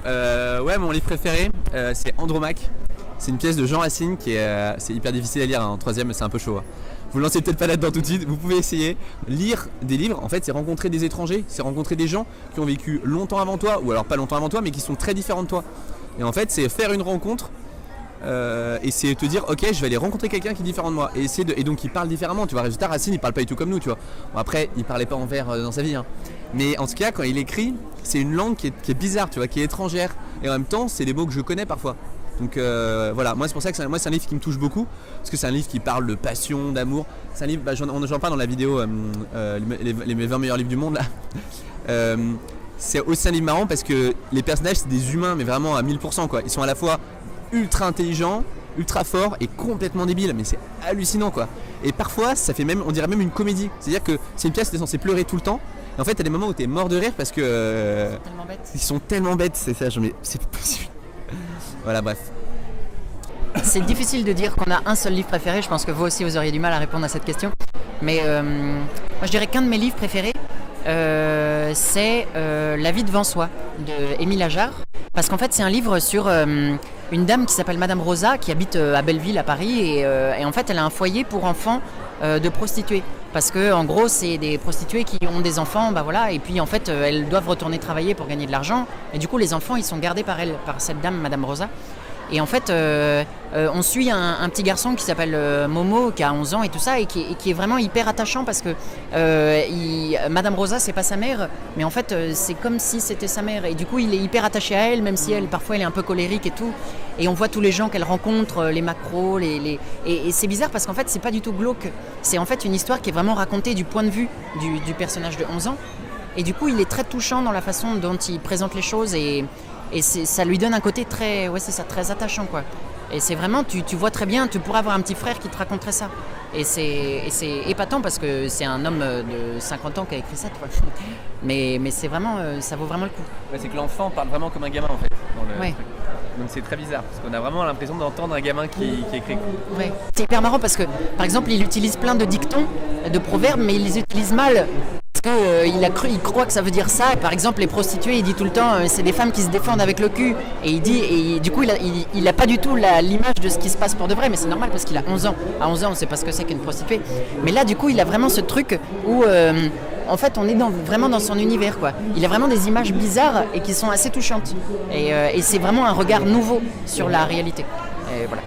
Ouais, mon livre préféré, c'est Andromaque. C'est une pièce de Jean Racine c'est hyper difficile à lire, en troisième c'est un peu chaud. Vous lancez peut-être pas là-dedans tout de suite, vous pouvez essayer. Lire des livres, en fait c'est rencontrer des étrangers, c'est rencontrer des gens qui ont vécu longtemps avant toi, ou alors pas longtemps avant toi, mais qui sont très différents de toi. Et en fait c'est faire une rencontre, et c'est te dire ok je vais aller rencontrer quelqu'un qui est différent de moi. Et donc il parle différemment, tu vois, résultat Racine il parle pas du tout comme nous, tu vois. Bon, après il parlait pas en vers dans sa vie, hein. Mais en tout cas quand il écrit, c'est une langue qui est bizarre, tu vois, qui est étrangère. Et en même temps c'est des mots que je connais parfois. Donc voilà, moi c'est pour ça que c'est un livre qui me touche beaucoup, parce que c'est un livre qui parle de passion, d'amour. C'est un livre, j'en parle dans la vidéo les 20 meilleurs livres du monde là. C'est aussi un livre marrant parce que les personnages c'est des humains, mais vraiment à 1000% quoi. Ils sont à la fois ultra intelligents, ultra forts et complètement débiles, mais c'est hallucinant quoi. Et parfois ça fait même, on dirait même une comédie. C'est-à-dire que c'est une pièce où t'es censé pleurer tout le temps. Et en fait t'as des moments où t'es mort de rire parce que ils sont tellement bêtes, c'est ça, c'est pas possible. Voilà, bref. C'est difficile de dire qu'on a un seul livre préféré. Je pense que vous aussi, vous auriez du mal à répondre à cette question. Mais moi, je dirais qu'un de mes livres préférés, c'est La vie devant soi, de Émile Ajar. Parce qu'en fait, c'est un livre sur une dame qui s'appelle Madame Rosa, qui habite à Belleville, à Paris. Et en fait, elle a un foyer pour enfants de prostituées. Parce que en gros, c'est des prostituées qui ont des enfants, bah voilà, et puis en fait, elles doivent retourner travailler pour gagner de l'argent. Et du coup, les enfants, ils sont gardés par elle, par cette dame, Madame Rosa. Et en fait, on suit un petit garçon qui s'appelle Momo, qui a 11 ans et tout ça, et qui est vraiment hyper attachant parce que Madame Rosa, c'est pas sa mère, mais en fait, c'est comme si c'était sa mère. Et du coup, il est hyper attaché à elle, même si elle, parfois, elle est un peu colérique et tout. Et on voit tous les gens qu'elle rencontre, les macros, et c'est bizarre parce qu'en fait, c'est pas du tout glauque. C'est en fait une histoire qui est vraiment racontée du point de vue du personnage de 11 ans. Et du coup, il est très touchant dans la façon dont il présente les choses et ça lui donne un côté très, ouais, c'est ça, très attachant, quoi. Et c'est vraiment, tu vois très bien, tu pourrais avoir un petit frère qui te raconterait ça. Et c'est épatant parce que c'est un homme de 50 ans qui a écrit ça, tu vois. Mais c'est vraiment, ça vaut vraiment le coup. Ouais, c'est que l'enfant parle vraiment comme un gamin en fait. Ouais. Donc c'est très bizarre parce qu'on a vraiment l'impression d'entendre un gamin qui écrit. Ouais. C'est hyper marrant parce que, par exemple, il utilise plein de dictons, de proverbes, mais il les utilise mal. Parce qu'il croit que ça veut dire ça. Par exemple, les prostituées, il dit tout le temps c'est des femmes qui se défendent avec le cul. Et du coup, il a pas du tout l'image de ce qui se passe pour de vrai. Mais c'est normal parce qu'il a 11 ans. À 11 ans, on ne sait pas ce que c'est qu'une prostituée. Mais là, du coup, il a vraiment ce truc où en fait, on est vraiment dans son univers, quoi. Il a vraiment des images bizarres et qui sont assez touchantes. Et c'est vraiment un regard nouveau sur la réalité. Et voilà.